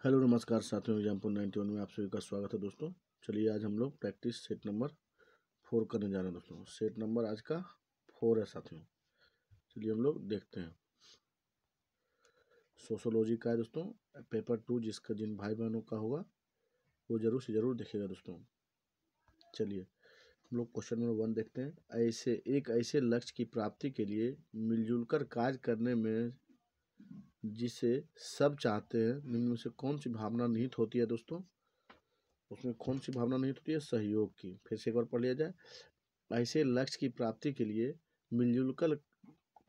Hello नमस्कार साथियों, example 91 में आप सभी का स्वागत है दोस्तों। चलिए आज हम लोग प्रैक्टिस सेट नंबर 4 करने जा रहे हैं दोस्तों। सेट नंबर आज का 4 है साथियों। चलिए हम लोग देखते हैं। सोशोलॉजी का है दोस्तों, पेपर 2, जिन भाई बहनों का होगा वो जरूर से जरूर देखिएगा दोस्तों। चलिए हम लोग क्वेश्चन नंबर 1 देखते हैं। ऐसे लक्ष्य की प्राप्ति के लिए मिलजुल कर कार्य करने में जिसे सब चाहते हैं, निम्न में से कौन सी भावना निहित होती है दोस्तों? उसमें कौन सी भावना निहित होती है? सहयोग की। फिर से एक बार पढ़ लिया जाए। ऐसे लक्ष्य की प्राप्ति के लिए मिलजुल कर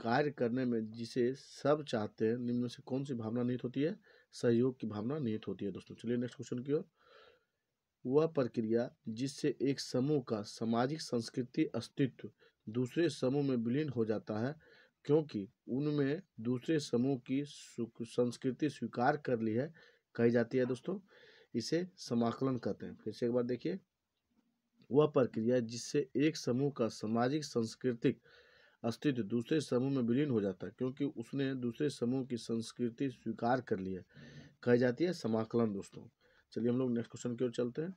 कार्य करने में जिसे सब चाहते हैं, निम्न में से कौन सी भावना निहित होती है? सहयोग की भावना निहित होती है दोस्तों। चलिए नेक्स्ट क्वेश्चन की ओर। वह प्रक्रिया जिससे एक समूह का सामाजिक संस्कृति अस्तित्व दूसरे समूह में विलीन हो जाता है, क्योंकि उनमें दूसरे समूह की संस्कृति स्वीकार कर ली है, कही जाती है दोस्तों। इसे समाकलन कहते हैं। फिर से एक बार देखिए। वह प्रक्रिया जिससे एक समूह का सामाजिक सांस्कृतिक अस्तित्व दूसरे समूह में विलीन हो जाता है, क्योंकि उसने दूसरे समूह की संस्कृति स्वीकार कर ली है, कही जाती है समाकलन दोस्तों। चलिए हम लोग नेक्स्ट क्वेश्चन की ओर चलते हैं।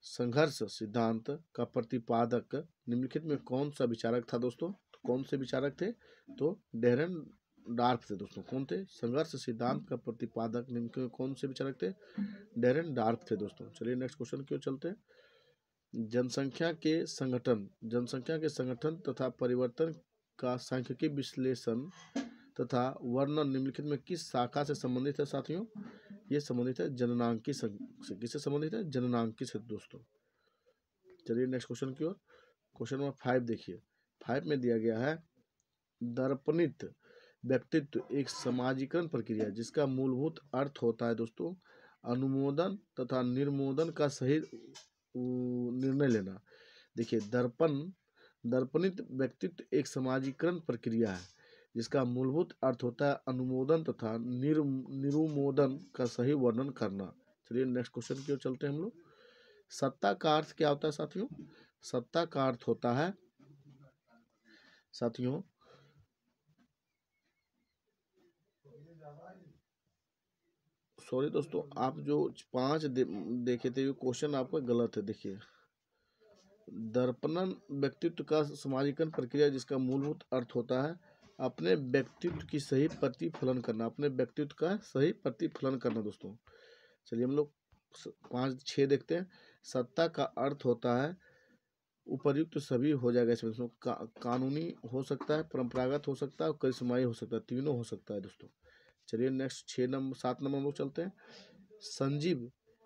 संघर्ष सिद्धांत का प्रतिपादक निम्नलिखित में कौन सा विचारक था दोस्तों? तो कौन से विचारक थे? तो डेरेनडार्फ थे दोस्तों। कौन थे? संघर्ष सिद्धांत का प्रतिपादक निम्नलिखित में कौन से विचारक थे? डेरेनडार्फ थे दोस्तों। चलिए नेक्स्ट क्वेश्चन की ओर चलते हैं। जनसंख्या के संगठन तथा परिवर्तन का सांख्यिकीय विश्लेषण तथा वर्णन निम्नलिखित में किस शाखा से संबंधित है साथियों? ये संबंधित है जननांकी से। किससे संबंधित है? जननांकी से दोस्तों। चलिए नेक्स्ट क्वेश्चन की ओर। क्वेश्चन नंबर 5 देखिए। 5 में दिया गया है दर्पणित व्यक्तित्व एक समाजीकरण प्रक्रिया जिसका मूलभूत अर्थ होता है दोस्तों अनुमोदन तथा निर्मोदन का सही निर्णय लेना। देखिए, दर्पणित व्यक्तित्व एक समाजीकरण प्रक्रिया है जिसका मूलभूत अर्थ होता है अनुमोदन तथा निरुमोदन का सही वर्णन करना। चलिए नेक्स्ट क्वेश्चन की ओर चलते हैं हम लोग। सत्ता का अर्थ क्या होता है साथियों? सत्ता का अर्थ होता है साथियों सॉरी दोस्तों, आप जो 5 देखे थे, ये क्वेश्चन आपका गलत है। देखिए, दर्पणन व्यक्तित्व का समाजीकरण प्रक्रिया जिसका मूलभूत अर्थ होता है अपने व्यक्तित्व की सही प्रतिफलन करना, अपने व्यक्तित्व का सही प्रतिफलन करना दोस्तों। चलिए हम लोग 5-6 देखते हैं। सत्ता का अर्थ होता है उपर्युक्त सभी हो जाएगा इसमें दोस्तों। कानूनी हो सकता है, परंपरागत हो सकता है और करिश्माई हो सकता है, तीनों हो सकता है दोस्तों। चलिए नेक्स्ट 7 नंबर हम लोग चलते हैं।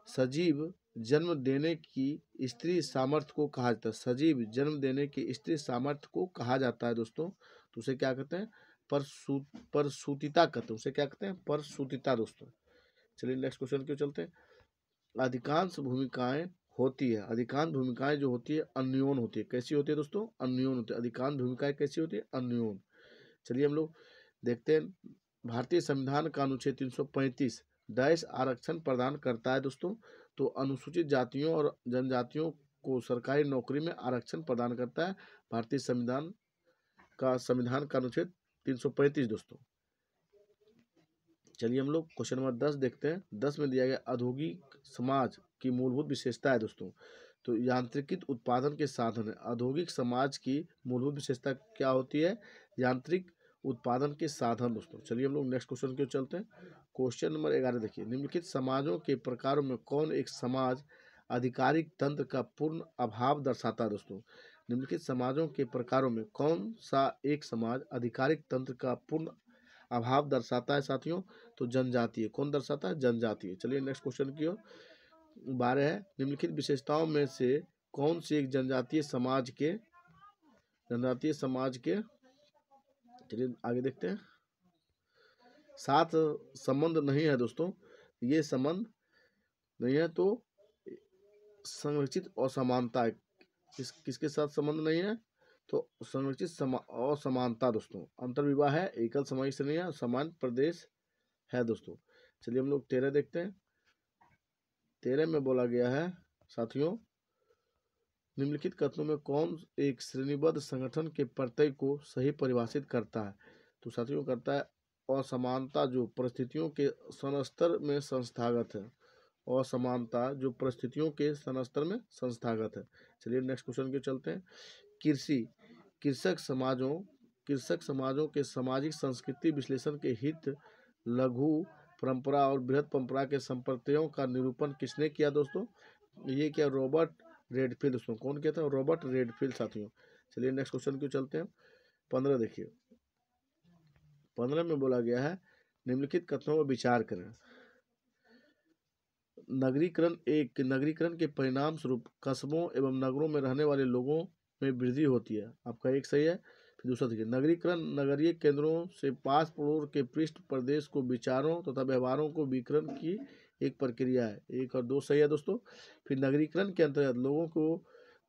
सजीव जन्म देने की स्त्री सामर्थ्य को कहा जाता है। सजीव जन्म देने की स्त्री सामर्थ्य को कहा जाता है दोस्तों। तो उसे क्या कहते हैं? परसूतिता कहते हैं। उसे क्या कहते हैं? परसूतिता दोस्तों। चलिए नेक्स्ट क्वेश्चन क्यों चलते हैं। अधिकांश भूमिकाएं अधिकांश भूमिकाएं जो होती है अन्योन होती है। कैसी होती है दोस्तों? अन्योन होती है। अधिकांश भूमिकाएं कैसी होती है? अन्योन। चलिए हम लोग देखते हैं। भारतीय संविधान का अनुच्छेद 335 डैश आरक्षण प्रदान करता है दोस्तों। तो अनुसूचित जातियों और जनजातियों को सरकारी नौकरी में आरक्षण प्रदान करता है भारतीय संविधान का अनुच्छेद 335 दोस्तों। चलिए हम लोग क्वेश्चन नंबर 10 देखते हैं। 10 में दिया गया औद्योगिक समाज की मूलभूत विशेषता है दोस्तों। तो यांत्रिकीकृत उत्पादन के साधन है। औद्योगिक समाज की मूलभूत विशेषता क्या होती है? यांत्रिक उत्पादन के साधन दोस्तों। चलिए हम लोग नेक्स्ट क्वेश्चन की ओर चलते हैं। क्वेश्चन नंबर 11 देखिए। निम्नलिखित समाजों के प्रकारों में कौन एक समाज आधिकारिक तंत्र का पूर्ण अभाव दर्शाता है दोस्तों? निम्नलिखित समाजों के प्रकारों में कौन सा एक समाज आधिकारिक तंत्र का पूर्ण अभाव दर्शाता है साथियों? तो जनजातीय। कौन दर्शाता है? जनजातीय। चलिए नेक्स्ट क्वेश्चन की ओर। 12 है। निम्नलिखित विशेषताओं में से कौन सी एक जनजातीय समाज के चलिए आगे देखते हैं। साथ संबंध नहीं है दोस्तों। ये संबंध नहीं है तो संरक्षित असमानता है। किसके साथ संबंध नहीं है? तो संरक्षित असमानता दोस्तों। अंतर्विवाह है, एकल समाज से नहीं है, समान प्रदेश है दोस्तों। चलिए हम लोग 13 देखते हैं। 13 में बोला गया है साथियों, निम्नलिखित कथनों में कौन एक श्रेणीबद्ध संगठन के प्रत्यय को सही परिभाषित करता है? तो साथियों करता है असमानता जो परिस्थितियों के संस्तर में संस्थागत है, असमानता जो परिस्थितियों के संस्तर में संस्थागत है। चलिए नेक्स्ट क्वेश्चन के चलते हैं। कृषि कृषक समाजों के सामाजिक संस्कृति विश्लेषण के हित लघु परंपरा और बृहद परंपरा के संप्रत्ययों का निरूपण किसने किया दोस्तों? ये क्या? Robert Redfield. दोस्तों कौन किया था? रॉबर्ट रेडफील्ड साथियों। चलिए नेक्स्ट क्वेश्चन क्यों चलते हैं। 15 देखिए, 15 में बोला गया है निम्नलिखित कथनों पर विचार करें। नगरीकरण के परिणाम स्वरूप कस्बों एवं नगरों में रहने वाले लोगों में वृद्धि होती है। आपका एक सही है। फिर दूसरा देखिए, नगरीकरण नगरीय केंद्रों से पास पड़ोस के पृष्ठ प्रदेश को विचारों तथा व्यवहारों को विकिरण की एक प्रक्रिया है। एक और दो सही है दोस्तों। फिर नगरीकरण के अंतर्गत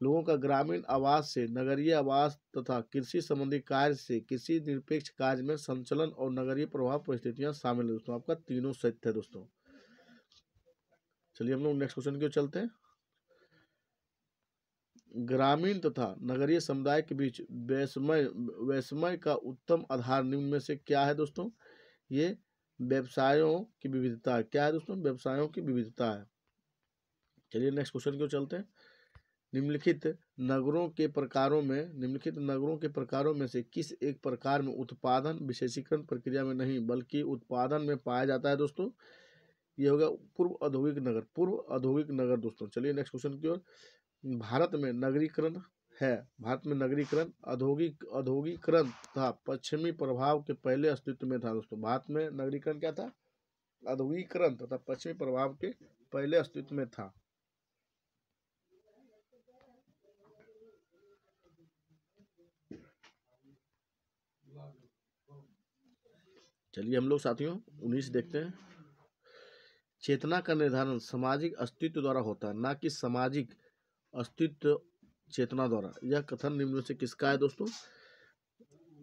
लोगों का ग्रामीण आवास से नगरीय आवास तथा कृषि संबंधी कार्य से कृषि निरपेक्ष कार्य में संचलन और नगरीय प्रभाव परिस्थितियां शामिल है दोस्तों। आपका तीनों सत्य है दोस्तों। चलिए हम लोग नेक्स्ट क्वेश्चन की ओर चलते हैं। ग्रामीण तथा नगरीय समुदाय के बीच वैषम्य का उत्तम आधार निम्न में से क्या है दोस्तों? ये व्यवसायों की विविधता है। क्या है दोस्तों? व्यवसायों की विविधता है। चलिए नेक्स्ट क्वेश्चन की ओर चलते हैं। निम्नलिखित नगरों के प्रकारों में से किस एक प्रकार में उत्पादन विशेषीकरण प्रक्रिया में नहीं बल्कि उत्पादन में पाया जाता है दोस्तों? ये होगा पूर्व औद्योगिक नगर दोस्तों। चलिए नेक्स्ट क्वेश्चन की ओर। भारत में नगरीकरण औद्योगिकरण तथा पश्चिमी प्रभाव के पहले अस्तित्व में था दोस्तों। भारत में नगरीकरण क्या था? औद्योगिकरण तथा पश्चिमी प्रभाव के पहले अस्तित्व में था। चलिए हम लोग साथियों 19 देखते हैं। चेतना का निर्धारण सामाजिक अस्तित्व द्वारा होता है, ना कि सामाजिक अस्तित्व चेतना द्वारा। यह कथन निम्न से किसका है दोस्तों?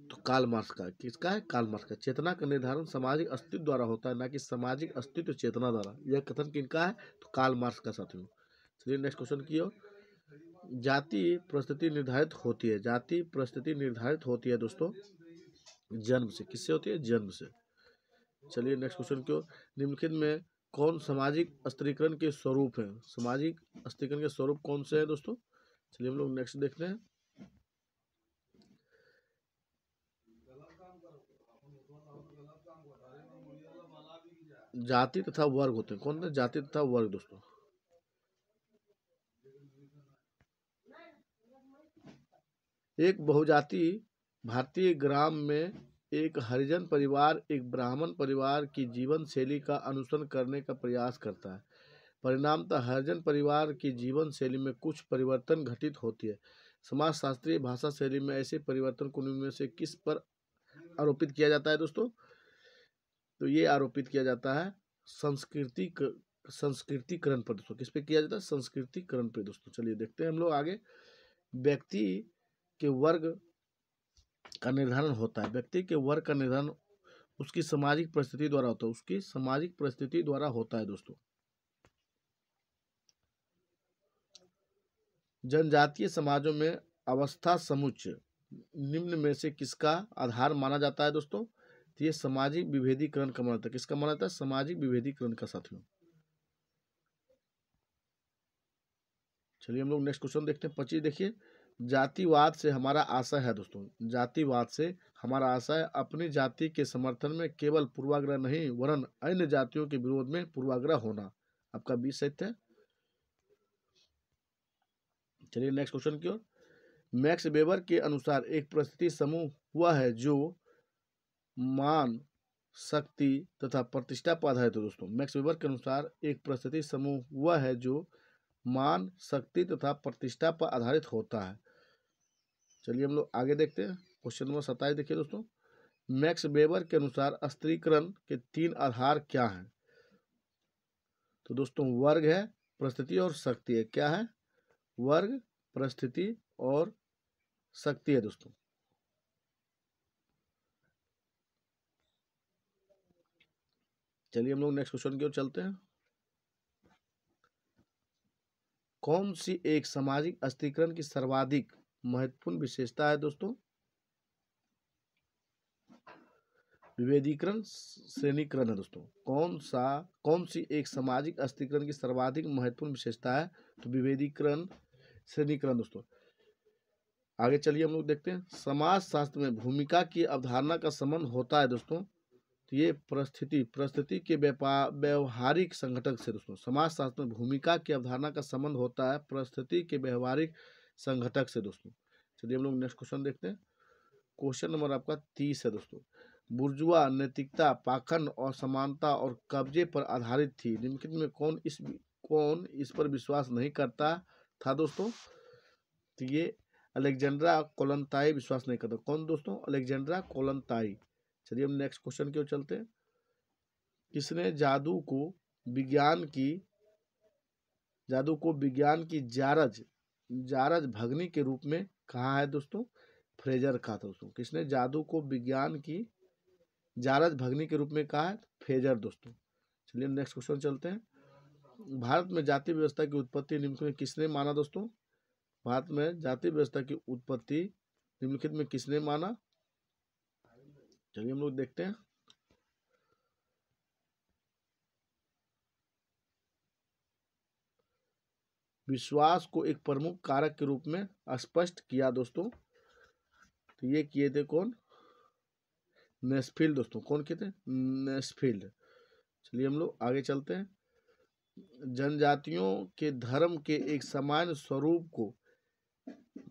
तो कार्ल मार्क्स का। किसका है? कार्ल मार्क्स का। चेतना का निर्धारण सामाजिक अस्तित्व द्वारा होता है, ना कि सामाजिक अस्तित्व चेतना द्वारा। यह कथन किनका है? तो कार्ल मार्क्स का साथियों। चलिए नेक्स्ट क्वेश्चन की ओर। जाति परिस्थिति निर्धारित होती है। जाति परिस्थिति निर्धारित होती है दोस्तों जन्म से। किससे होती है? जन्म से। चलिए नेक्स्ट क्वेश्चन की ओर। निम्नलिखित में कौन सामाजिक अस्त्रीकरण के स्वरूप है? सामाजिक अस्त्रीकरण के स्वरूप कौन से है दोस्तों? चलिए हम लोग नेक्स्ट देखते हैं। जाति तथा वर्ग होते हैं। कौन थे? जाति तथा वर्ग दोस्तों। एक बहुजाति भारतीय ग्राम में एक हरिजन परिवार एक ब्राह्मण परिवार की जीवन शैली का अनुसरण करने का प्रयास करता है। परिणामतः हरिजन परिवार की जीवन शैली में कुछ परिवर्तन घटित होती है। समाजशास्त्रीय भाषा शैली में ऐसे परिवर्तन को निम्न में से किस पर आरोपित किया जाता है दोस्तों? तो ये आरोपित किया जाता है संस्कृतिकरण पर दोस्तों। किस पे किया जाता है? संस्कृतिकरण पे दोस्तों। चलिए देखते हैं हम लोग आगे। व्यक्ति के वर्ग का निर्धारण होता है। व्यक्ति के वर्ग का निर्धारण उसकी सामाजिक परिस्थिति द्वारा होता है। उसकी सामाजिक परिस्थिति द्वारा होता है दोस्तों। जनजातीय समाजों में अवस्था समुच्चय निम्न में से किसका आधार माना जाता है दोस्तों? तो ये सामाजिक विभेदीकरण का माना जाता है। किसका माना जाता है? सामाजिक विभेदीकरण का साथियों। चलिए हम लोग नेक्स्ट क्वेश्चन देखते हैं। 25 देखिए। जातिवाद से हमारा आशय है दोस्तों। जातिवाद से हमारा आशय अपनी जाति के समर्थन में केवल पूर्वाग्रह नहीं वरन अन्य जातियों के विरोध में पूर्वाग्रह होना। आपका 20 सत्य है। चलिए नेक्स्ट क्वेश्चन की ओर। मैक्स वेबर के अनुसार एक परिस्थिति समूह वह है जो मान शक्ति तथा प्रतिष्ठा पर आधारित है दोस्तों। मैक्स वेबर के अनुसार एक परिस्थिति समूह वह है जो मान शक्ति तथा प्रतिष्ठा पर आधारित होता है। चलिए हम लोग आगे देखते हैं। क्वेश्चन नंबर 27 देखिए दोस्तों। मैक्स वेबर के अनुसार अस्त्रीकरण के 3 आधार क्या हैं? तो दोस्तों वर्ग है, परिस्थिति और शक्ति है। क्या है? वर्ग, परिस्थिति और शक्ति है दोस्तों। चलिए हम लोग नेक्स्ट क्वेश्चन की ओर चलते हैं। कौन सी एक सामाजिक अस्त्रीकरण की सर्वाधिक महत्वपूर्ण विशेषता है दोस्तों? विभेदीकरण श्रेणीकरण है दोस्तों। कौन सी एक सामाजिक अस्थिकरण की सर्वाधिक महत्वपूर्ण विशेषता है? तो विभेदीकरण श्रेणीकरण दोस्तों। आगे चलिए हम लोग देखते हैं, समाज शास्त्र में भूमिका की अवधारणा का संबंध होता है दोस्तों। तो ये परिस्थिति के व्यवहारिक संघटक से दोस्तों। समाज शास्त्र में भूमिका की अवधारणा का संबंध होता है परिस्थिति के व्यवहारिक संघटक से दोस्तों। चलिए हम लोग नेक्स्ट क्वेश्चन देखते हैं। क्वेश्चन नंबर आपका 30 है दोस्तों। बुर्जुआ नैतिकता पाखंड और समानता और कब्जे पर आधारित थी, निम्नलिखित में कौन इस पर विश्वास नहीं करता था दोस्तों? तो ये अलेक्जेंड्रा कोलंताई विश्वास नहीं करता। कौन दोस्तों? अलेक्जेंड्रा कोलंताई। चलिए हम नेक्स्ट क्वेश्चन की ओर चलते हैं। किसने जादू को विज्ञान की जारज भगनी के रूप में कहा है दोस्तों? फ्रेजर कहा था दोस्तों। किसने जादू को विज्ञान की जारज भगनी के रूप में कहा है? फ्रेजर दोस्तों। चलिए नेक्स्ट क्वेश्चन चलते हैं। भारत में जाति व्यवस्था की उत्पत्ति निम्नलिखित में किसने माना दोस्तों? भारत में जाति व्यवस्था की उत्पत्ति निम्नलिखित में किसने माना? चलिए हम लोग देखते हैं। विश्वास को एक प्रमुख कारक के रूप में स्पष्ट किया दोस्तों। तो ये किए थे कौन? नेस्फील्ड दोस्तों। कौन किए थे? नेस्फील्ड। चलिए हम लोग आगे चलते हैं। जनजातियों के धर्म के एक सामान्य स्वरूप को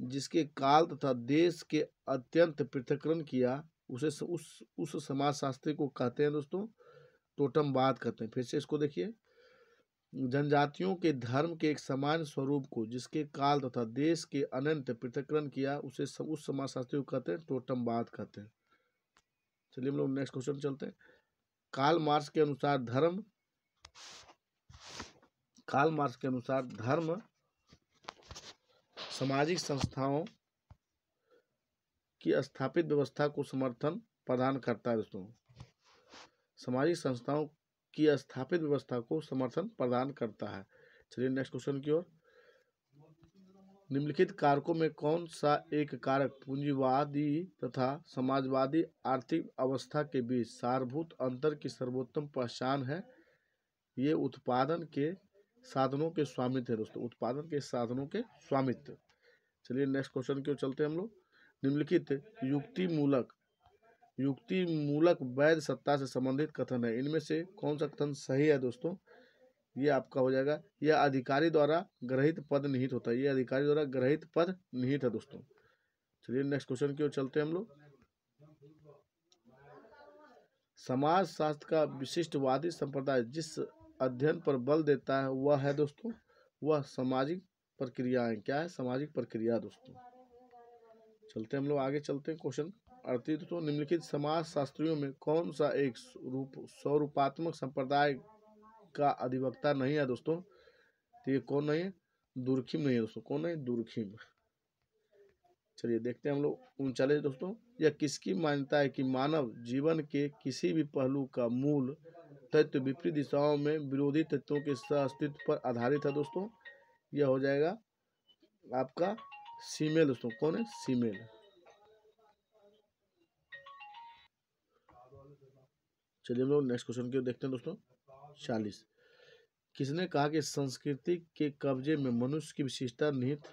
जिसके काल तथा देश के अत्यंत पृथक्करण किया उसे उस समाजशास्त्री को कहते हैं दोस्तों टोटमवाद कहते हैं। फिर से इसको देखिए। जनजातियों के धर्म के एक समान स्वरूप को जिसके काल तथा देश के अनंत पृथक्करण किया उसे उस समाजशास्त्री को कहते हैं टोटमवाद कहते हैं। चलिए हम लोग नेक्स्ट क्वेश्चन चलते हैं। कार्ल मार्क्स के अनुसार धर्म सामाजिक संस्थाओं की स्थापित व्यवस्था को समर्थन प्रदान करता है दोस्तों। सामाजिक संस्थाओं की स्थापित व्यवस्था को समर्थन प्रदान करता है। चलिए नेक्स्ट क्वेश्चन की ओर। निम्नलिखित कारकों में कौन सा एक कारक पूंजीवादी तथा समाजवादी आर्थिक अवस्था के बीच सारभूत अंतर की सर्वोत्तम पहचान है? ये उत्पादन के साधनों के स्वामित्व है दोस्तों। उत्पादन के साधनों के स्वामित्व। चलिए नेक्स्ट क्वेश्चन की ओर चलते हैं हम लोग। निम्नलिखित युक्ति मूलक वैध सत्ता से संबंधित कथन है, इनमें से कौन सा कथन सही है दोस्तों? ये आपका हो जाएगा, यह अधिकारी द्वारा ग्रहित पद निहित होता है। ये अधिकारी द्वारा ग्रहित पद निहित है दोस्तों। चलिए नेक्स्ट क्वेश्चन की ओर चलते हैं हम लोग। समाज शास्त्र का विशिष्टवादी संप्रदाय जिस अध्ययन पर बल देता है वह है दोस्तों, वह सामाजिक प्रक्रियाएं। क्या है? सामाजिक प्रक्रिया दोस्तों। चलते हम लोग आगे चलते हैं। क्वेश्चन 38 दोस्तों। निम्नलिखित समाज शास्त्रियों में कौन सा एक स्वरूपात्मक संप्रदाय का अधिवक्ता नहीं है दोस्तों? तो ये कौन नहीं है? दुर्खिम नहीं है दोस्तों। कौन है? दुर्खिम। चलिए देखते हैं हम लोग 39 दोस्तों। यह किसकी मान्यता है कि मानव जीवन के किसी भी पहलू का मूल तत्व विपरीत दिशाओं में विरोधी तत्वों के अस्तित्व पर आधारित है दोस्तों? यह हो जाएगा आपका सीमेल दोस्तों। कौन है? सीमेल। चलिए हम लोग नेक्स्ट क्वेश्चन की देखते हैं दोस्तों। 40। किसने कहा कि संस्कृति के कब्जे में मनुष्य की विशेषता निहित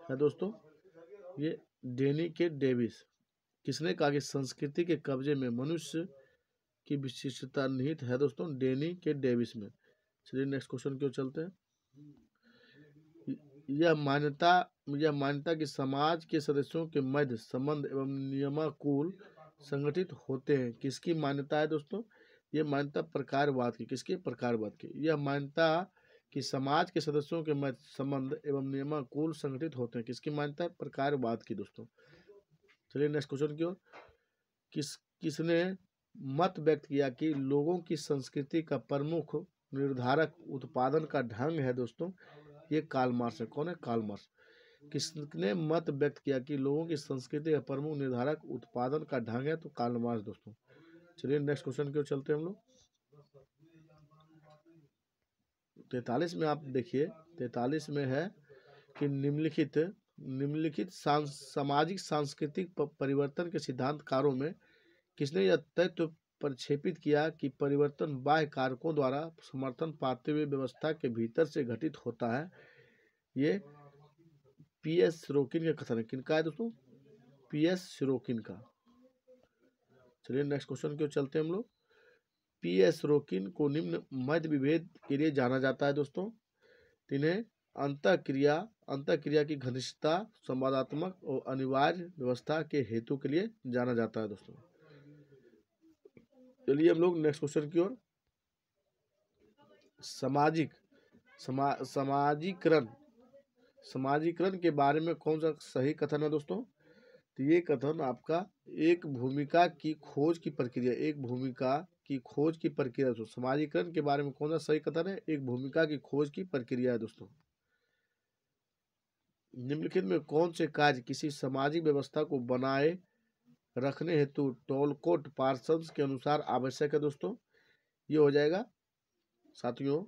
है दोस्तों? ये डेनी के डेविस। किसने कहा कि संस्कृति के कब्जे में मनुष्य की विशिष्टता निहित है दोस्तों? डेनी के डेविस में। चलिए नेक्स्ट क्वेश्चन की ओर चलते हैं। यह मान्यता कि समाज के सदस्यों के मध्य संबंध एवं नियमानुकूल संगठित होते हैं किसकी मान्यता है दोस्तों? यह मान्यता प्रकारवाद की। किसकी? प्रकारवाद की। यह मान्यता कि समाज के सदस्यों के मध्य संबंध एवं नियमानुकूल संगठित होते हैं किसकी मान्यता? प्रकारवाद की दोस्तों। चलिए नेक्स्ट क्वेश्चन की ओर। किसने मत व्यक्त किया कि लोगों की संस्कृति का प्रमुख निर्धारक उत्पादन का ढंग है दोस्तों? ये कार्ल मार्क्स है। कौन है? Karl Marx. किसने मत व्यक्त किया कि लोगों की संस्कृति का प्रमुख निर्धारक उत्पादन का ढंग है? तो कार्ल मार्क्स दोस्तों। चलिए नेक्स्ट क्वेश्चन की ओर चलते हैं हम लोग। 43 में आप देखिए, 43 में है कि निम्नलिखित सामाजिक सांस्कृतिक परिवर्तन के सिद्धांतकारों में किसने यह तथ्य प्रक्षेपित किया कि परिवर्तन बाह्य कारकों द्वारा समर्थन पाते हुए व्यवस्था के भीतर से घटित होता है? ये पीएस सिरोकिन का कथन है। किनका है दोस्तों? पीएस सिरोकिन का। चलिए नेक्स्ट क्वेश्चन की ओर चलते हैं हम लोग। पीएस सिरोकिन को निम्न मध्य विभेद के लिए जाना जाता है दोस्तों। इन्हें अंतःक्रिया की घनिष्ठता, संवादात्मक और अनिवार्य व्यवस्था के हेतु के लिए जाना जाता है दोस्तों। चलिए हम लोग नेक्स्ट क्वेश्चन की ओर। समाजीकरण के बारे में कौन सा सही कथन है दोस्तों? तो ये कथन आपका एक भूमिका की खोज की प्रक्रिया दोस्तों। समाजीकरण के बारे में कौन सा सही कथन है? एक भूमिका की खोज की प्रक्रिया है दोस्तों। निम्नलिखित में कौन से कार्य किसी सामाजिक व्यवस्था को बनाए रखने हेतु टोलकोट पार्सन्स के अनुसार आवश्यक है दोस्तों? ये हो जाएगा साथियों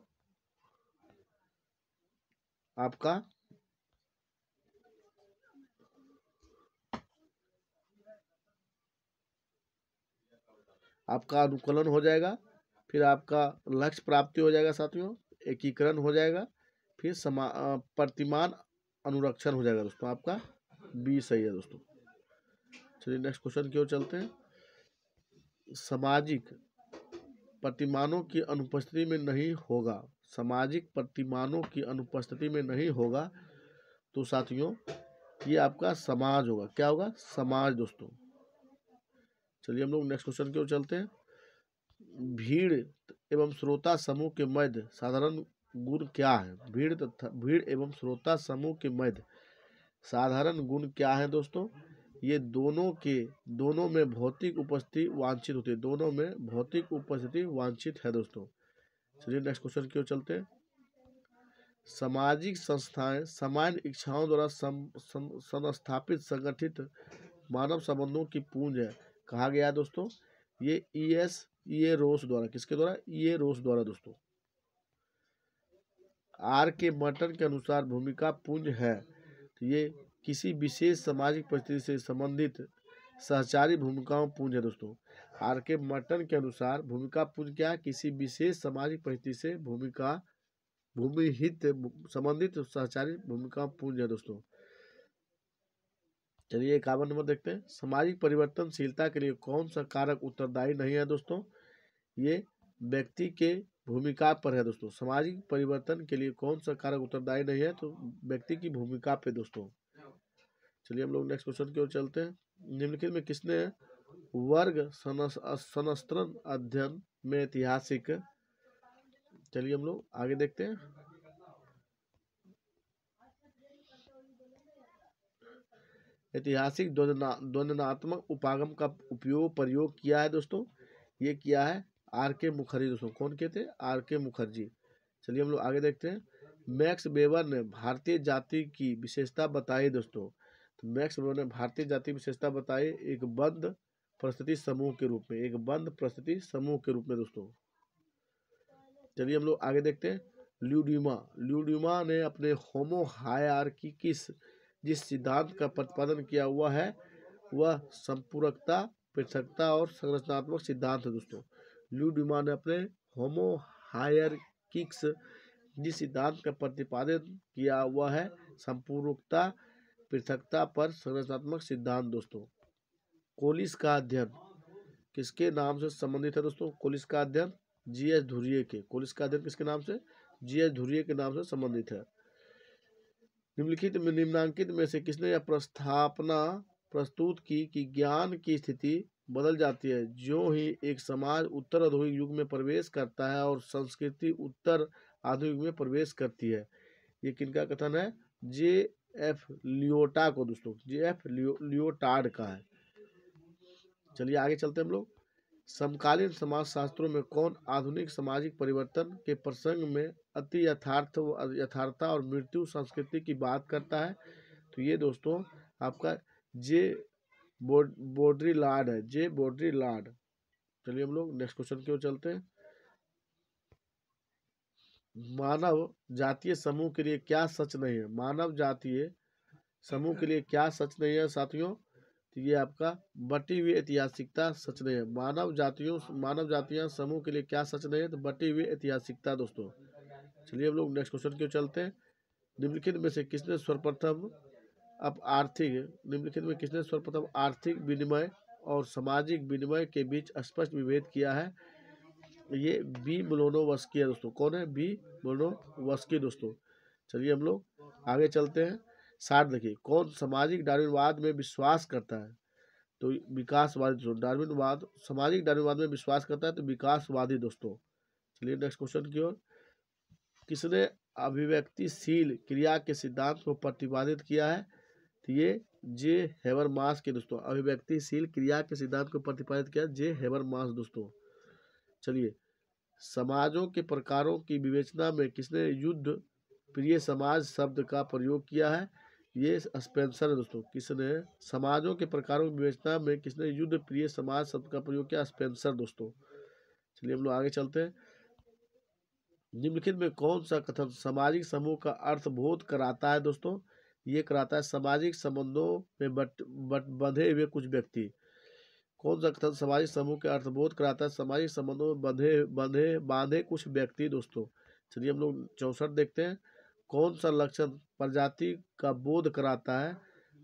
आपका अनुकूलन हो जाएगा, फिर आपका लक्ष्य प्राप्ति हो जाएगा साथियों, एकीकरण हो जाएगा, फिर प्रतिमान अनुरक्षण हो जाएगा दोस्तों। आपका बी सही है दोस्तों। चलिए नेक्स्ट क्वेश्चन की ओर चलते हैं। सामाजिक प्रतिमानों की अनुपस्थिति में नहीं होगा, सामाजिक प्रतिमानों की अनुपस्थिति में नहीं होगा तो साथियों ये आपका समाज होगा। क्या होगा? समाज दोस्तों। चलिए हम लोग नेक्स्ट क्वेश्चन की ओर चलते हैं। भीड़ एवं श्रोता समूह के मध्य साधारण गुण क्या है? भीड़ एवं श्रोता समूह के मध्य साधारण गुण क्या है दोस्तों? ये दोनों में भौतिक उपस्थिति वांछित होती है। दोनों में भौतिक उपस्थिति वांछित है दोस्तों। चलिए नेक्स्ट क्वेश्चन की ओर चलते हैं। सामाजिक संस्थाएं सामान्य इच्छाओं द्वारा संस्थापित संगठित मानव संबंधों की पूंज है। कहा गया है दोस्तों ये रोस द्वारा। किसके द्वारा? ये रोस द्वारा दोस्तों। आर के मर्टन के अनुसार भूमिका पुंज है तो ये किसी विशेष सामाजिक परिस्थिति से संबंधित सहचारी भूमिकाओं पुंज है दोस्तों। आर के मर्टन के अनुसार भूमिका पुंज क्या है? किसी विशेष सामाजिक परिस्थिति से भूमिहित संबंधित सहचारी भूमिका पुंज है दोस्तों। चलिए 51 नंबर देखते हैं। सामाजिक परिवर्तनशीलता के लिए कौन सा कारक उत्तरदायी नहीं है दोस्तों? ये व्यक्ति के भूमिका पर है दोस्तों। सामाजिक परिवर्तन के लिए कौन सा कारक उत्तरदायी नहीं है? तो व्यक्ति की भूमिका पे दोस्तों। चलिए हम लोग नेक्स्ट क्वेश्चन की ओर चलते हैं। निम्नलिखित में किसने वर्ग सनस्त्रन अध्ययन में ऐतिहासिक, चलिए हम लोग आगे देखते हैं। ऐतिहासिक द्वंद्वात्मक उपागम का प्रयोग किया है दोस्तों। ये किया है आर के मुखर्जी दोस्तों। कौन के थे? आर के मुखर्जी। चलिए हम लोग आगे देखते हैं। मैक्स वेबर ने भारतीय जाति की विशेषता बताई दोस्तों। तो मैक्स वेबर ने भारतीय जाति की विशेषता बताई एक बंद परिस्थिति समूह के रूप में, एक बंद परिस्थिति समूह के रूप में दोस्तों। चलिए हम लोग आगे देखते हैं। ल्यूडिमा ने अपने होमो हायरार्किस जिस सिद्धांत का प्रतिपादन किया हुआ है वह संपूरकता, पृथकता और संरचनात्मक सिद्धांत है दोस्तों। ल्यूडिमा ने अपने होमो हायरार्किस जिस सिद्धांत का प्रतिपादन किया हुआ है संपूरकता, पृथकता पर संरचनात्मक सिद्धांत दोस्तों। कोलिस का अध्ययन किसके नाम से संबंधित है दोस्तों? कोलिस का अध्ययन जीएस धुर्ये के। कोलिस का अध्ययन किसके नाम से? जीएस धुर्ये के नाम से संबंधित है। निम्नांकित में से किसने यह प्रस्तावना प्रस्तुत की कि ज्ञान की स्थिति बदल जाती है जो ही एक समाज उत्तर आधुनिक युग में प्रवेश करता है और संस्कृति उत्तर आधुनिक युग में प्रवेश करती है? ये किनका कथन है? जे.एफ. लियोटा को दोस्तों। जे.एफ. लियोटार्ड का है। चलिए आगे चलते हैं हम लोग। समकालीन समाज शास्त्रों में कौन आधुनिक सामाजिक परिवर्तन के प्रसंग में अति यथार्थता और मृत्यु संस्कृति की बात करता है? तो ये दोस्तों आपका जे बोड्रिलार्ड है। जे बोड्रिलार्ड। चलिए हम लोग नेक्स्ट क्वेश्चन की ओर चलते हैं। मानव जातीय समूह के लिए क्या सच नहीं है? मानव जातीय समूह के लिए क्या सच नहीं है साथियों? तो ये आपका बटी हुई ऐतिहासिकता सच नहीं है। मानव जातियां समूह के लिए क्या सच नहीं है, तो बटी हुई ऐतिहासिकता दोस्तों। चलिए हम लोग नेक्स्ट क्वेश्चन की ओर चलते हैं। निम्नलिखित में से किसने सर्वप्रथम अब आर्थिक निम्नलिखित में किसने सर्वप्रथम आर्थिक विनिमय और सामाजिक विनिमय के बीच स्पष्ट विभेद किया है? ये बी मोलोनोवस्की है दोस्तों। कौन है? बी मोलोनोवस्की दोस्तों। चलिए हम लोग आगे चलते हैं। 60 देखिए, कौन सामाजिक डार्विनवाद में विश्वास करता है? तो विकासवादी दोस्तों। डार्विनवाद सामाजिक डार्विनवाद में विश्वास करता है तो विकासवादी दोस्तों। चलिए नेक्स्ट क्वेश्चन की ओर। किसने अभिव्यक्तिशील क्रिया के सिद्धांत को प्रतिपादित किया है? तो ये जे हेबरमास के दोस्तों। अभिव्यक्तिशील क्रिया के सिद्धांत को प्रतिपादित किया जे हेबरमास दोस्तों। चलिए, समाजों के प्रकारों की विवेचना में किसने युद्ध प्रिय समाज शब्द का प्रयोग किया है? ये स्पेंसर है दोस्तों। किसने समाजों के प्रकारों की विवेचना में किसने युद्ध प्रिय समाज शब्द का प्रयोग किया? स्पेंसर दोस्तों। चलिए हम लोग आगे चलते हैं। निम्नलिखित में कौन सा कथन सामाजिक समूह का अर्थबोध कराता है दोस्तों? ये कराता है सामाजिक संबंधों में बंधे हुए कुछ व्यक्ति। कौन सा कथन सामाजिक समूह के अर्थबोध कराता है? सामाजिक संबंधों में बांधे कुछ व्यक्ति दोस्तों। चलिए हम लोग 64 देखते हैं। कौन सा लक्षण प्रजाति का बोध कराता है?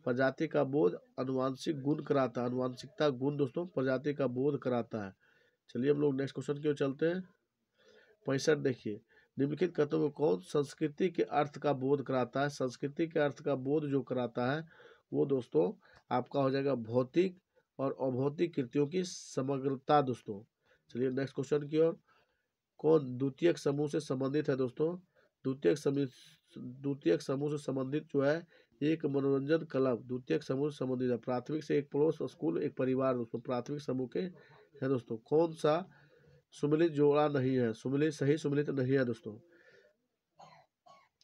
प्रजाति का बोध अनुवांशिक गुण कराता है। अनुवांशिकता गुण दोस्तों प्रजाति का बोध कराता है। चलिए हम लोग नेक्स्ट क्वेश्चन की ओर चलते हैं। 65 देखिए, निम्नलिखित कथनों में कौन संस्कृति के अर्थ का बोध कराता है? संस्कृति के अर्थ का बोध जो कराता है वो दोस्तों आपका हो जाएगा भौतिक और अभौतिक कृतियों की समग्रता दोस्तों। चलिए नेक्स्ट क्वेश्चन की ओर। कौन द्वितीयक समूह से संबंधित है दोस्तों? द्वितीयक समूह से संबंधित जो है एक मनोरंजन क्लब द्वितीयक समूह से संबंधित है। प्राथमिक से एक पड़ोस स्कूल एक परिवार दोस्तों प्राथमिक समूह के है दोस्तों। कौन सा सुमिलित जोड़ा नहीं है? सही सुमिलित नहीं है दोस्तों।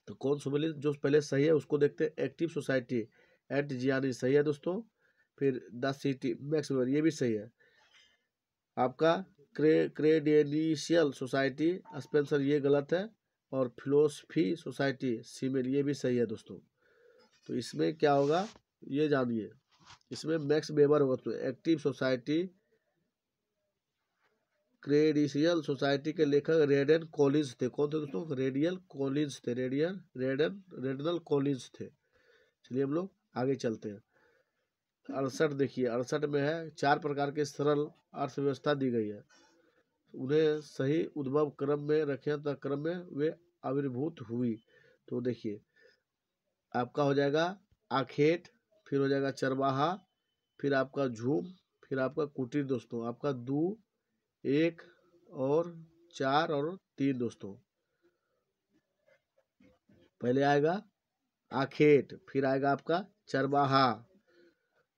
तो कौन सुमिलित जो पहले सही है उसको देखते हैं। एक्टिव सोसाइटी एट जियानी सही है दोस्तों। फिर द सिटी मैक्स वेबर ये भी सही है। आपका क्रेडेंशियल सोसाइटी स्पेंसर ये गलत है। और फिलोसफी सोसाइटी सीमेल ये भी सही है दोस्तों। तो इसमें क्या होगा ये जानिए। इसमें मैक्स वेबर होगा। तो एक्टिव सोसाइटी क्रेडेंशियल सोसाइटी के लेखक रेडन कॉलिंस थे। कौन थे दोस्तों? रेडियल कॉलिंस थे। रेडनल कॉलिंस थे। चलिए हम लोग आगे चलते हैं। 68 देखिए, 68 में है 4 प्रकार के सरल अर्थव्यवस्था दी गई है। उन्हें सही उद्भव क्रम में रखें तथा क्रम में वे आविर्भूत हुई। तो देखिए आपका हो जाएगा आखेट, फिर हो जाएगा चरवाहा, फिर आपका झूम, फिर आपका कुटीर दोस्तों। आपका 2 1 और 4 और 3 दोस्तों। पहले आएगा आखेट, फिर आएगा आपका चरवाहा,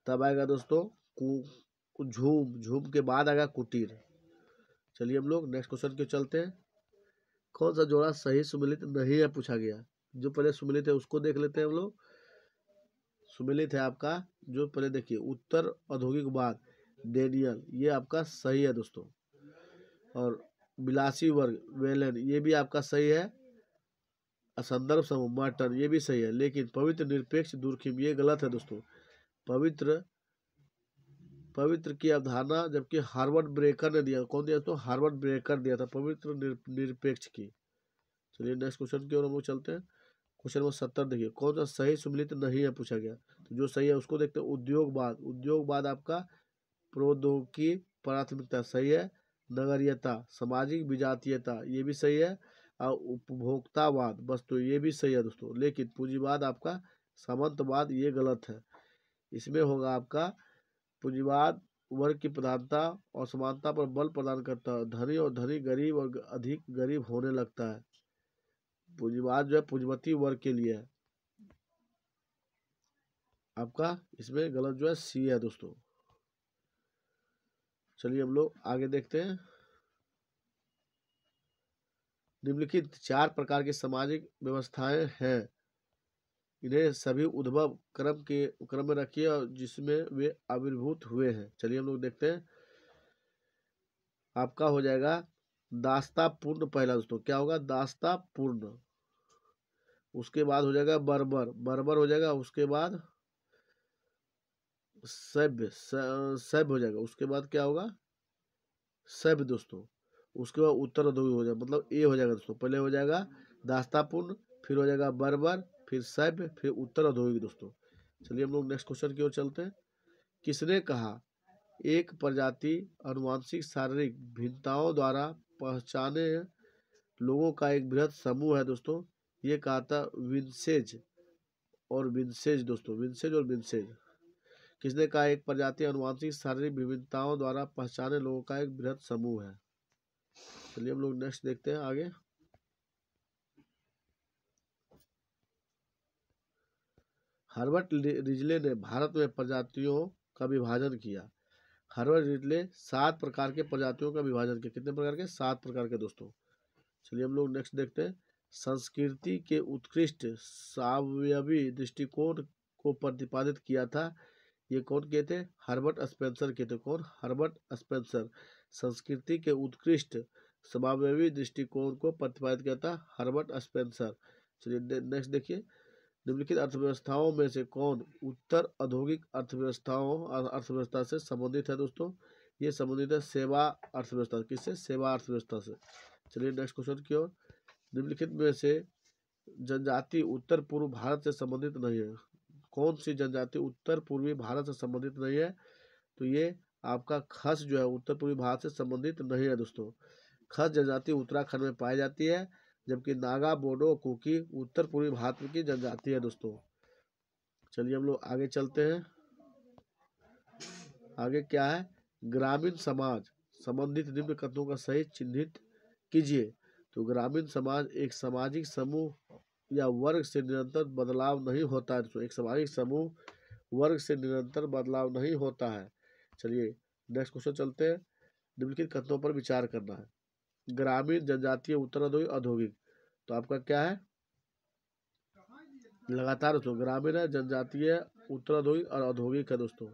तब आएगा दोस्तों झूम के बाद आएगा कुटीर। चलिए हम लोग नेक्स्ट क्वेश्चन के चलते हैं। कौन सा जोड़ा सही सुमिलित नहीं है पूछा गया। जो पहले सुमिलित है उसको देख लेते हैं हम लोग। सुमिलित है आपका जो पहले देखिए उत्तर औद्योगिकवाद डेनियल ये आपका सही है दोस्तों। और विलासी वर्ग वेलन ये भी आपका सही है। संदर्भ समूह मर्टन ये भी सही है। लेकिन पवित्र निरपेक्ष दूरखिम ये गलत है दोस्तों। पवित्र की अवधारणा जबकि हार्वर्ड ब्रेकर ने दिया। कौन दिया? तो हार्वर्ड ब्रेकर दिया था पवित्र निरपेक्ष की। चलिए नेक्स्ट क्वेश्चन की ओर हम लोग चलते हैं। क्वेश्चन नंबर 70 देखिए, कौन सा सही सुमिलित नहीं है पूछा गया। तो जो सही है उसको देखते हैं। उद्योगवाद आपका प्रौद्योगिकी प्राथमिकता सही है। नगरीयता सामाजिक विजातीयता ये भी सही है। और उपभोक्तावाद वस्तु ये भी सही है दोस्तों। लेकिन पूंजीवाद आपका सामंतवाद ये गलत है। इसमें होगा आपका पूंजीवाद वर्ग की प्रधानता और समानता पर बल प्रदान करता है। धनी और धनी गरीब और अधिक गरीब होने लगता है। पूंजीवाद जो है पूंजीपति वर्ग के लिए है। आपका इसमें गलत जो है सी है दोस्तों। चलिए हम लोग आगे देखते हैं। निम्नलिखित 4 प्रकार की सामाजिक व्यवस्थाएं हैं। इन्हें सभी उद्भव क्रम में रखिए और जिसमें वे आविर्भूत हुए हैं। चलिए हम लोग देखते हैं। आपका हो जाएगा दास्ता पूर्ण पहला दोस्तों। क्या होगा? दास्ता पूर्ण। उसके बाद हो जाएगा बर्बर हो जाएगा। उसके बाद सभ्य सभ्य हो जाएगा। उसके बाद क्या होगा, सभ्य दोस्तों। उसके बाद उत्तर अधोगी हो जाएगा, मतलब ए हो जाएगा दोस्तों। पहले हो जाएगा दास्तापूर्ण, फिर हो जाएगा बर्बर, फिर सभ्य, फिर उत्तर अधोगी दोस्तों। चलिए हम लोग नेक्स्ट क्वेश्चन की ओर चलते हैं। किसने कहा एक प्रजाति अनुवांशिक शारीरिक भिन्नताओं द्वारा पहचाने लोगों का एक बृहद समूह है दोस्तों? ये कहा था विंसेज और विंसेज दोस्तों, विंसेज और विंसेज। किसने कहा एक प्रजाति अनुवांशिक शारीरिक विभिन्नताओं द्वारा पहचाने लोगों का एक बृहद समूह है? चलिए हम लोग नेक्स्ट देखते हैं आगे। हर्बर्ट रिजले ने भारत में प्रजातियों का विभाजन किया। हर्बर्ट रिजले 7 प्रकार के प्रजातियों का विभाजन किया। कितने प्रकार के? 7 प्रकार के दोस्तों। चलिए हम लोग नेक्स्ट देखते हैं। संस्कृति के उत्कृष्ट सावयवी दृष्टिकोण को प्रतिपादित किया था। ये कौन किए थे? हर्बर्ट स्पेंसर किए थे। कौन? Herbert Spencer. संस्कृति के उत्कृष्ट समावेशी दृष्टिकोण को प्रतिपादित किया था हर्बर्ट स्पेंसर। चलिए नेक्स्ट देखिए। निम्नलिखित अर्थव्यवस्थाओं में से कौन उत्तर औद्योगिक अर्थव्यवस्था से संबंधित है दोस्तों? ये संबंधित है सेवा अर्थव्यवस्था। किससे? सेवा अर्थव्यवस्था से। चलिए नेक्स्ट क्वेश्चन की ओर। निम्नलिखित में से जनजाति उत्तर पूर्व भारत से संबंधित नहीं है। कौन सी जनजाति उत्तर पूर्वी भारत से संबंधित नहीं है? तो ये आपका खस जो है उत्तर पूर्वी भारत से संबंधित नहीं है दोस्तों। खस जनजाति उत्तराखंड में पाई जाती है, जबकि नागा, बोडो, कुकी उत्तर पूर्वी भारत की जनजाति है दोस्तों। चलिए हम लोग आगे चलते हैं। आगे क्या है? ग्रामीण समाज संबंधित निम्न कथनों का सही चिन्हित कीजिए। तो ग्रामीण समाज एक सामाजिक समूह या वर्ग से निरंतर बदलाव नहीं होता है दोस्तों। एक सामाजिक समूह वर्ग से निरंतर बदलाव नहीं होता है। चलिए नेक्स्ट क्वेश्चन चलते हैं। निम्नलिखित कथनों पर विचार करना है। ग्रामीण, जनजातीय, उत्तर औद्योगिक, औद्योगिक। तो आपका क्या है? लगातार दोस्तों ग्रामीण है, जनजातीय, उत्तर औद्योगिक और औद्योगिक है दोस्तों।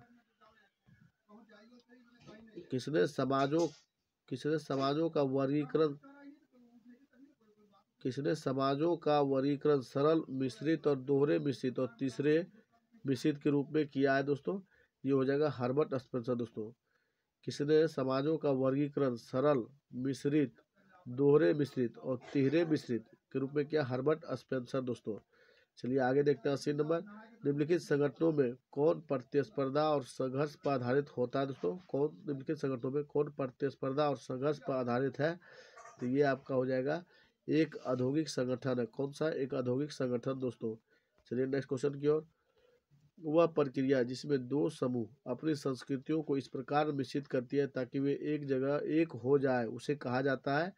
किसने समाजों का वर्गीकरण सरल मिश्रित और दोहरे मिश्रित और तीसरे मिश्रित के रूप में किया है दोस्तों? ये हो जाएगा हर्बर्ट स्पेंसर दोस्तों। किसने समाजों का वर्गीकरण सरल मिश्रित, दोहरे मिश्रित और तिहरे मिश्रित के रूप में किया? हर्बर्ट स्पेंसर दोस्तों। चलिए आगे देखते हैं 80 नंबर। निम्नलिखित संगठनों में कौन प्रतिस्पर्धा और संघर्ष पर आधारित होता है दोस्तों? कौन निम्नलिखित संगठनों में कौन प्रतिस्पर्धा और संघर्ष पर आधारित है? तो ये आपका हो जाएगा एक औद्योगिक संगठन है। कौन सा? एक औद्योगिक संगठन दोस्तों। चलिए नेक्स्ट क्वेश्चन की ओर। वह प्रक्रिया जिसमें दो समूह अपनी संस्कृतियों को इस प्रकार मिश्रित करती है ताकि वे एक जगह एक हो जाए, उसे कहा जाता है,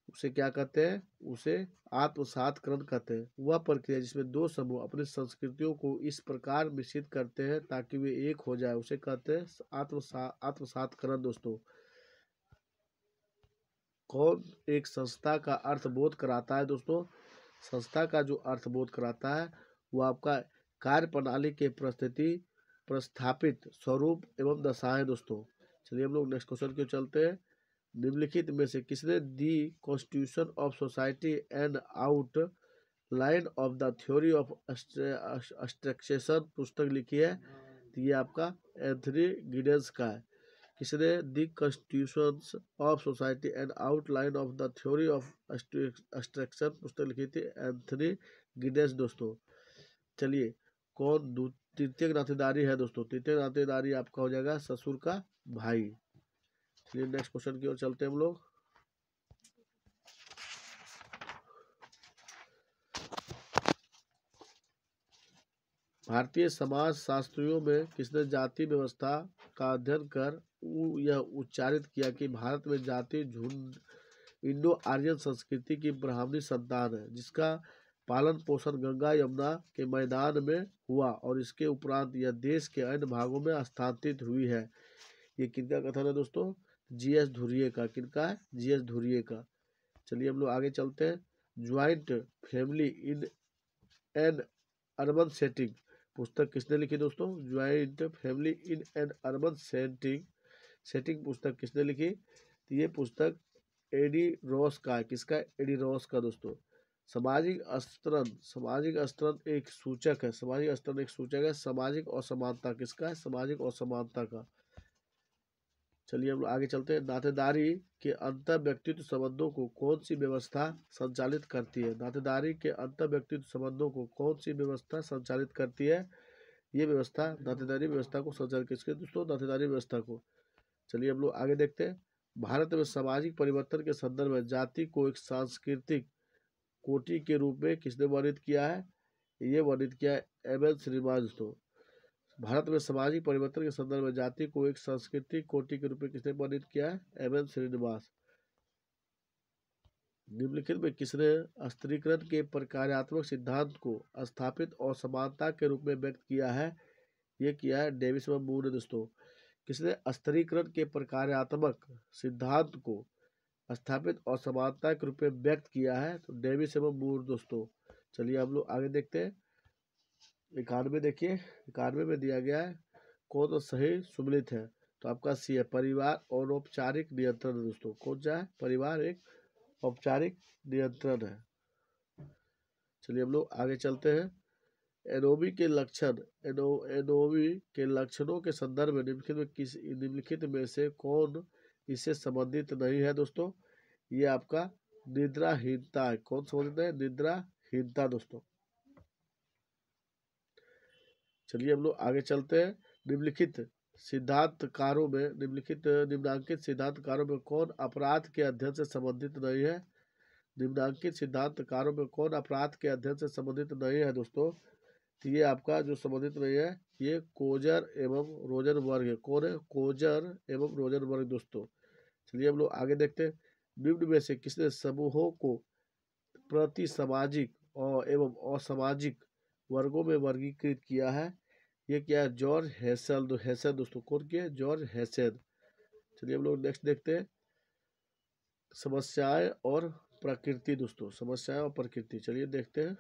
उसे क्या कहते हैं? उसे आत्मसातकरण कहते हैं। वह प्रक्रिया जिसमें दो समूह अपनी संस्कृतियों को इस प्रकार मिश्रित करते हैं ताकि वे एक हो जाए, उसे कहते हैं आत्मसातकरण दोस्तों। कौन एक संस्था का अर्थबोध कराता है दोस्तों? संस्था का जो अर्थबोध कराता है वो आपका कार्य प्रणाली के प्रस्थापित स्वरूप एवं दशाएं दोस्तों। चलिए हम लोग नेक्स्ट क्वेश्चन की ओर चलते हैं। निम्नलिखित में से किसने दी constitution of society and out line of the theory of abstraction पुस्तक लिखी है? तो ये आपका एंथनी गिडेंस का है। किसने दी constitution of society and outline of the theory of abstraction पुस्तक लिखी थी? एंथनी गिडेंस दोस्तों। चलिए कौन तृतीयक नातेदारी है दोस्तों? तृतीयक नातेदारी आपका हो जाएगा ससुर का भाई। चलिए नेक्स्ट क्वेश्चन की ओर चलते हैं हम लोग। भारतीय समाज शास्त्रियों में किसने जाति व्यवस्था का अध्ययन कर यह उच्चारित किया कि भारत में जाति झुंड इंडो आर्यन संस्कृति की ब्राह्मणी संतान है, जिसका पालन पोषण गंगा यमुना के मैदान में हुआ और इसके उपरांत यह देश के अन्य भागों में स्थानांतरित हुई है। ये किनका कथन है दोस्तों? जीएस धुर्ये का। किनका है? जीएस धुर्ये का। चलिए हम लोग आगे चलते हैं। Joint family in an urban setting पुस्तक किसने लिखी दोस्तों? Joint family in an urban setting पुस्तक किसने लिखी? तो ये पुस्तक एडी रॉस का है। किसका? एडी रॉस का दोस्तों। सामाजिक स्तरण एक सूचक है। सामाजिक स्तरण एक सूचक है सामाजिक असमानता। किसका है? सामाजिक असमानता का। चलिए हम लोग आगे चलते हैं। नातेदारी के अंतर व्यक्तित्व संबंधों को कौन सी व्यवस्था संचालित करती है? नातेदारी के अंतर व्यक्तित्व संबंधों को कौन सी व्यवस्था संचालित करती है? ये व्यवस्था नातेदारी व्यवस्था को संचालित किसके दोस्तों? नातेदारी व्यवस्था को। चलिए हम लोग आगे देखते हैं। भारत में सामाजिक परिवर्तन के संदर्भ में जाति को एक सांस्कृतिक कोटि के रूप में किसने वर्णित किया है? ये वर्णित किया है एम.एन. श्रीनिवास दोस्तों। भारत में सामाजिक परिवर्तन के संदर्भ में जाति को एक सांस्कृतिक कोटि के रूप में किसने वर्णित किया है? एम.एन. श्रीनिवास। निम्नलिखित में किसने स्त्रीकरण के प्रकार्यात्मक सिद्धांत को स्थापित और समानता के रूप में व्यक्त किया है? ये किया है डेविस व मूर ने दोस्तों। किसने स्त्रीकरण के प्रकार्यात्मक सिद्धांत को स्थापित और समानता के रूप में व्यक्त किया है? तो डेविस एवं मूर दोस्तों। चलिए हम लोग आगे देखते हैं। 91 देखिए, 91 में दिया गया है कौन सा सही सुमेलित है? तो आपका सी है, परिवार और औपचारिक नियंत्रण है दोस्तों। कौन सा है? परिवार एक औपचारिक नियंत्रण है। चलिए हम लोग आगे चलते हैं। एनओवी के लक्षण, एनओवी के लक्षणों के संदर्भ में निम्नलिखित में से कौन इससे संबंधित नहीं है दोस्तों? ये आपका निद्राहीनता है। कौन संबंधित है? निद्राहीनता दोस्तों। चलिए हम लोग आगे चलते हैं। निम्नांकित सिद्धांतकारों में कौन अपराध के अध्ययन से संबंधित नहीं है? निम्नांकित सिद्धांतकारों में कौन अपराध के अध्ययन से संबंधित नहीं है दोस्तों? तो ये आपका जो संबंधित नहीं है ये कोजर एवं रोजनबर्ग है। कौन है? कोजर एवं रोजनबर्ग दोस्तों। चलिए हम लोग आगे देखते हैं। निम्न में से किसने समूहों को प्रति सामाजिक और एवं असामाजिक वर्गों में वर्गीकृत किया है? ये क्या है? जॉर्ज हेसल दोस्तों। कौन किया? George hassle. चलिए हम लोग नेक्स्ट देखते हैं। समस्याएं और प्रकृति दोस्तों। समस्याएं और प्रकृति। चलिए देखते हैं।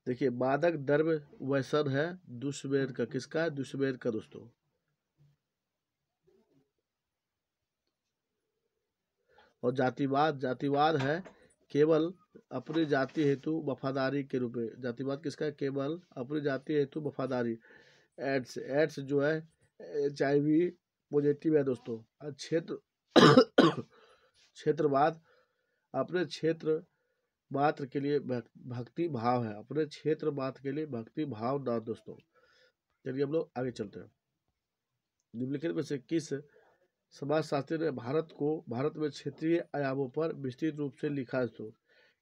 देखिए मादक द्रव्य व्यसन है दुष्मेर का। किसका है? दुष्मेर का दोस्तों। और जातिवाद है केवल अपनी जाति हेतु वफादारी के रूप में। जातिवाद किसका है? केवल अपनी जाति हेतु वफादारी। एड्स जो है HIV पॉजिटिव है दोस्तों। और क्षेत्रवाद अपने क्षेत्र मात्र के लिए भक्ति भाव है। अपने क्षेत्र मात्र के लिए भक्ति भाव ना दोस्तों। चलिए हम लोग आगे चलते हैं। निम्नलिखित में से किस समाजशास्त्री ने भारत में क्षेत्रीय आयामों पर विस्तृत रूप से लिखा है दोस्तों?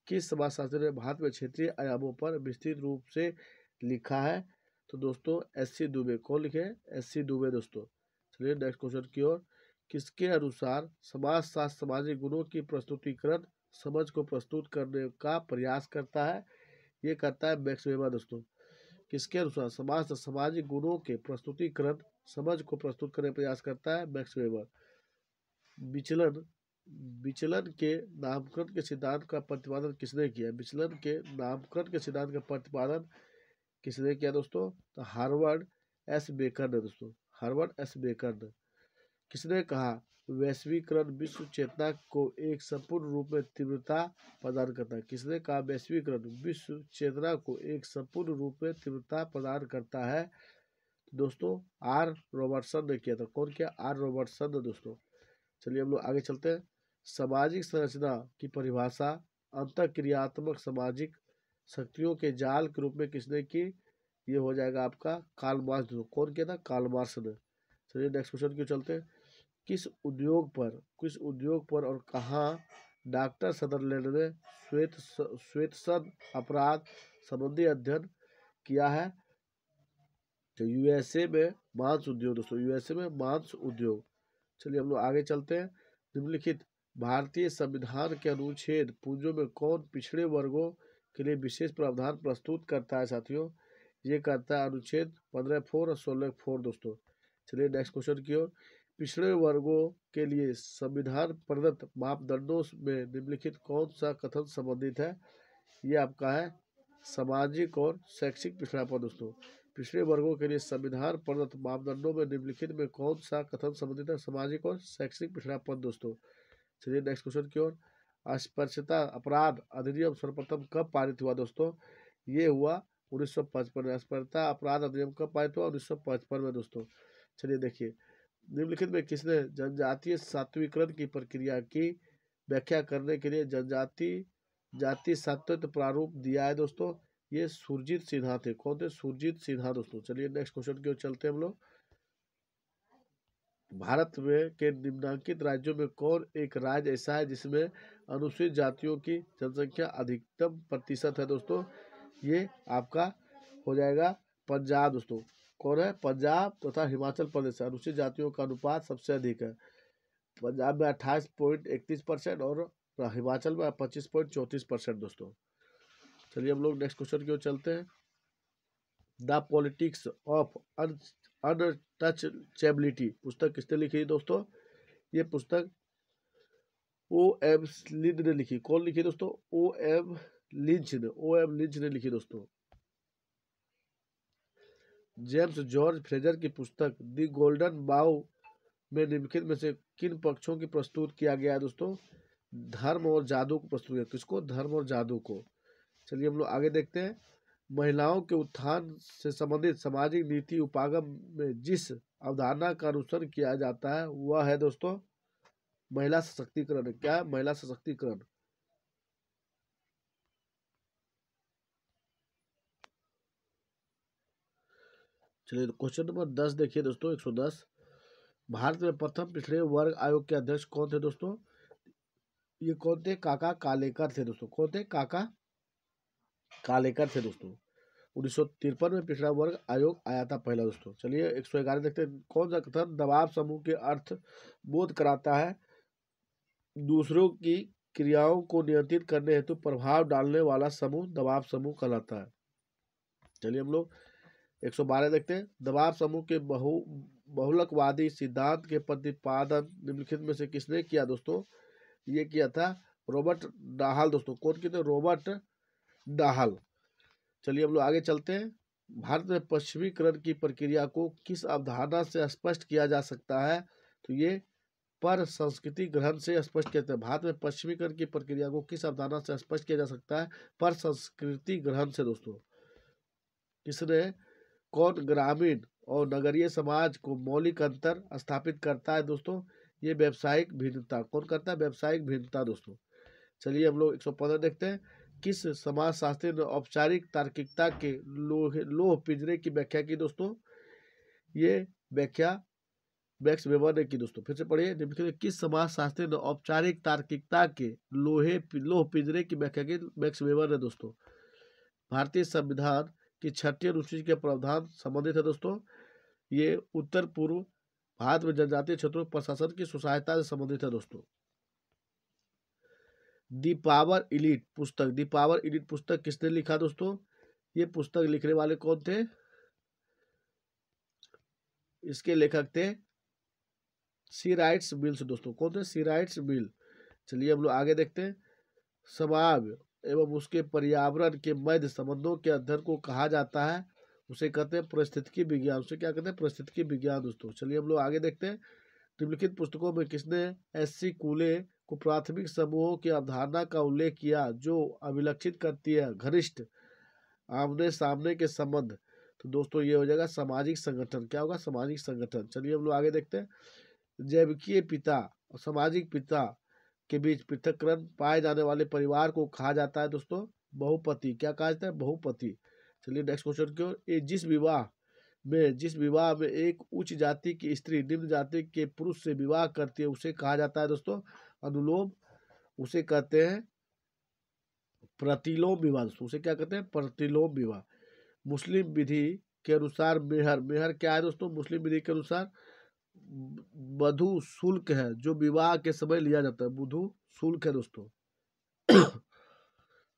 किस समाजशास्त्री ने भारत में क्षेत्रीय आयामों पर विस्तृत रूप से लिखा है? तो दोस्तों SC दुबे। कौन लिखे? SC दुबे दोस्तों। चलिए नेक्स्ट क्वेश्चन की ओर। किसके अनुसार समाजशास्त्र सामाजिक गुणों की प्रस्तुतिकरण समझ को प्रस्तुत करने का प्रयास करता है? ये करता है मैक्स वेबर दोस्तों। किसके अनुसार सामाजिक गुणों के प्रस्तुतिकरण समझ को प्रस्तुत करने का प्रयास करता है? Max weber. विचलन के नामकरण के सिद्धांत का प्रतिपादन किसने किया? विचलन के नामकरण के सिद्धांत का प्रतिपादन किसने किया दोस्तों? तो हार्वर्ड एस बेकर ने दोस्तों। हार्वर्ड एस बेकर ने। किसने कहा वैश्वीकरण विश्व चेतना को एक संपूर्ण रूप में तीव्रता प्रदान करता है? किसने कहा वैश्वीकरण विश्व चेतना को एक संपूर्ण रूप में तीव्रता प्रदान करता है? दोस्तों R. रॉबर्टसन ने किया था। कौन किया? R. रॉबर्टसन ने दोस्तों। चलिए हम लोग आगे चलते हैं। सामाजिक संरचना की परिभाषा अंतःक्रियात्मक सामाजिक शक्तियों के जाल के रूप में किसने की? ये हो जाएगा आपका कार्ल मार्क्स। कौन किया था? कार्ल मार्क्स ने। चलिए नेक्स्ट क्वेश्चन क्यों चलते हैं। किस उद्योग पर और कहाँ डॉक्टर सदरलैंड ने श्वेतसन अपराध संबंधी अध्ययन किया है? तो USA में मांस उद्योग दोस्तों। USA में मांस उद्योग। चलिए हम लोग आगे चलते हैं। निम्नलिखित भारतीय संविधान के अनुच्छेद पूंजों में कौन पिछड़े वर्गों के लिए विशेष प्रावधान प्रस्तुत करता है साथियों? ये करता है अनुच्छेद 15(4) और 16(4) दोस्तों। चलिए नेक्स्ट क्वेश्चन की ओर। पिछड़े वर्गों के लिए संविधान प्रदत्त मापदंडों में निम्नलिखित कौन सा कथन संबंधित है? ये आपका है सामाजिक और शैक्षिक पिछड़ापन दोस्तों। पिछड़े वर्गों के लिए संविधान प्रदत्त मापदंडों में निम्नलिखित में कौन सा कथन संबंधित है? सामाजिक और शैक्षिक पिछड़ापन दोस्तों। चलिए नेक्स्ट क्वेश्चन की ओर। अस्पृश्यता अपराध अधिनियम सर्वप्रथम कब पारित हुआ दोस्तों? ये हुआ 1955 में। अस्पृश्यता अपराध अधिनियम कब पारित हुआ? 1955 में दोस्तों। चलिए देखिए, निम्नलिखित में किसने जनजातीय सात्विकरण की प्रक्रिया की व्याख्या करने के लिए जाति सात्विक प्रारूप दिया है दोस्तों? ये सुरजीत सिन्हा थे। कौन थे? सुरजीत सिन्हा दोस्तों। चलिए नेक्स्ट क्वेश्चन की ओर चलते हैं हम लोग। भारत में के निम्नलिखित राज्यों में कौन एक राज्य ऐसा है जिसमें अनुसूचित जातियों की जनसंख्या अधिकतम प्रतिशत है दोस्तों? ये आपका हो जाएगा पंजाब दोस्तों। कौन है? पंजाब तथा हिमाचल प्रदेश से अनुसूचित जातियों का अनुपात सबसे अधिक है। पंजाब में 28.31% और हिमाचल में 25.34% दोस्तों। चलिए हम लोग नेक्स्ट क्वेश्चन की ओर चलते हैं। द पॉलिटिक्स ऑफ अनटचेबिलिटी पुस्तक किसने लिखी है दोस्तों? ये पुस्तक O.M. लिंच ने लिखी। कौन लिखी दोस्तों? O.M. लिंच ने लिखी दोस्तों। जेम्स जॉर्ज फ्रेजर की पुस्तक द गोल्डन बाउ में निम्नलिखित में से किन पक्षों की प्रस्तुत किया गया है दोस्तों? धर्म और जादू को प्रस्तुत किया। किसको? धर्म और जादू को। चलिए हम लोग आगे देखते हैं। महिलाओं के उत्थान से संबंधित सामाजिक नीति उपागम में जिस अवधारणा का अनुसरण किया जाता है वह है दोस्तों महिला सशक्तिकरण। क्या है? महिला सशक्तिकरण। चलिए क्वेश्चन नंबर 10 देखिए दोस्तों, 110। भारत में प्रथम पिछड़े वर्ग आयोग के अध्यक्ष कौन थे दोस्तों? ये कौन थे? काका कालेकर थे दोस्तों। कौन थे? काका कालेकर थे दोस्तों। 1953 में पिछड़ा वर्ग आयोग आया था पहला दोस्तों। चलिए 111 देखते हैं। कौन सा कथन दबाव समूह के अर्थ बोध कराता है? दूसरों की क्रियाओं को नियंत्रित करने हेतु प्रभाव डालने वाला समूह दबाव समूह कहलाता है। चलिए हम लोग 112 देखते हैं। दबाव समूह के बहुलकवादी सिद्धांत के प्रतिपादन निम्नलिखित में से किसने किया दोस्तों? ये किया था रॉबर्ट डाहल दोस्तों। कौन किए थे? Robert Dahl. चलिए हम लोग आगे चलते हैं। भारत में पश्चिमीकरण की प्रक्रिया को किस अवधारणा से स्पष्ट किया जा सकता है? तो ये पर संस्कृति ग्रहण से स्पष्ट किया जाता है। भारत में पश्चिमीकरण की प्रक्रिया को किस अवधारणा से स्पष्ट किया जा सकता है? पर संस्कृति ग्रहण से दोस्तों। किसने? कौन ग्रामीण और नगरीय समाज को मौलिक अंतर स्थापित करता है दोस्तों? ये व्यावसायिक भिन्नता। कौन करता है? व्यावसायिक भिन्नता दोस्तों। चलिए हम लोग 115 देखते हैं। किस समाजशास्त्री ने औपचारिक तार्किकता के लोह पिंजरे की व्याख्या की दोस्तों? ये व्याख्या मैक्स वेबर ने की दोस्तों। फिर से पढ़िए। निम्नलिखित किस समाजशास्त्री ने औपचारिक तार्किकता के लोह पिंजरे की व्याख्या की? मैक्स वेबर ने दोस्तों। भारतीय संविधान की 6ठी अनुसूची के प्रावधान संबंधित है दोस्तों। ये उत्तर पूर्व भारत में जनजातीय क्षेत्रों प्रशासन की सहायता से संबंधित है दोस्तों। दी पावर इलीट पुस्तक किसने लिखा दोस्तों? ये पुस्तक लिखने वाले कौन थे? इसके लेखक थे सी राइट्स मिल्स दोस्तों। कौन थे? सी राइट्स मिल। चलिए हम लोग आगे देखते हैं। समाज एवं उसके पर्यावरण के मध्य संबंधों के अध्ययन को कहा जाता है, उसे कहते हैं पारिस्थितिकी विज्ञान। उसे क्या कहते हैं? पारिस्थितिकी विज्ञान दोस्तों। चलिए हम लोग आगे देखते हैं। निम्नलिखित पुस्तकों में किसने एस.सी. कूले को प्राथमिक समूहों की अवधारणा का उल्लेख किया जो अभिलक्षित करती है घनिष्ठ आमने सामने के संबंध? तो दोस्तों ये हो जाएगा सामाजिक संगठन। क्या होगा? सामाजिक संगठन। चलिए हम लोग आगे देखते हैं। जैविकीय पिता और सामाजिक पिता के बीच पृथक्करण पाए जाने वाले परिवार को कहा जाता है दोस्तों बहुपति। क्या कहा जाता है? बहुपति। चलिए नेक्स्ट क्वेश्चन की ओर। ये जिस विवाह में एक उच्च जाति की स्त्री निम्न जाति के पुरुष से विवाह करती है उसे कहा जाता है दोस्तों अनुलोम। उसे कहते हैं प्रतिलोम विवाह दोस्तों। उसे क्या कहते हैं? प्रतिलोम विवाह। मुस्लिम विधि के अनुसार मेहर क्या है दोस्तों? मुस्लिम विधि के अनुसार वधु शुल्क है जो विवाह के समय लिया जाता है। वधु शुल्क है दोस्तों।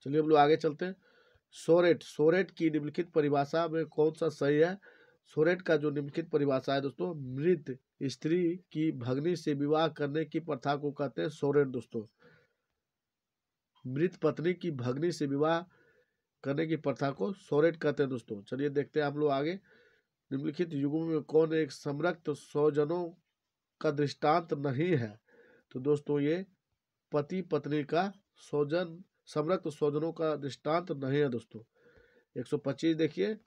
चलिए हम लोग आगे चलते हैं। सोरेट की निम्नलिखित परिभाषा में कौन सा सही है? सोरेट का जो निम्नलिखित परिभाषा है दोस्तों, मृत स्त्री की भगनी से विवाह करने की प्रथा को कहते हैं सोरेट दोस्तों। मृत पत्नी की भगनी से विवाह करने की प्रथा को सोरेट कहते हैं दोस्तों। चलिए देखते हैं हम लोग आगे। निम्नलिखित युगों में कौन एक समरक्त स्वजनों का दृष्टांत नहीं है? तो दोस्तों ये पति पत्नी का स्वजन समरक्त स्वजनों का दृष्टांत नहीं है दोस्तों। 125 देखिए,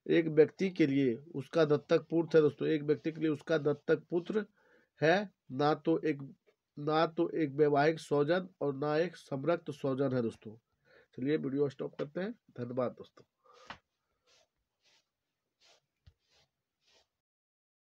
एक व्यक्ति के लिए उसका दत्तक पुत्र है दोस्तों। एक व्यक्ति के लिए उसका दत्तक पुत्र है, ना तो एक वैवाहिक स्वजन और ना एक समरक्त स्वजन है दोस्तों। चलिए वीडियो स्टॉप करते हैं। धन्यवाद दोस्तों।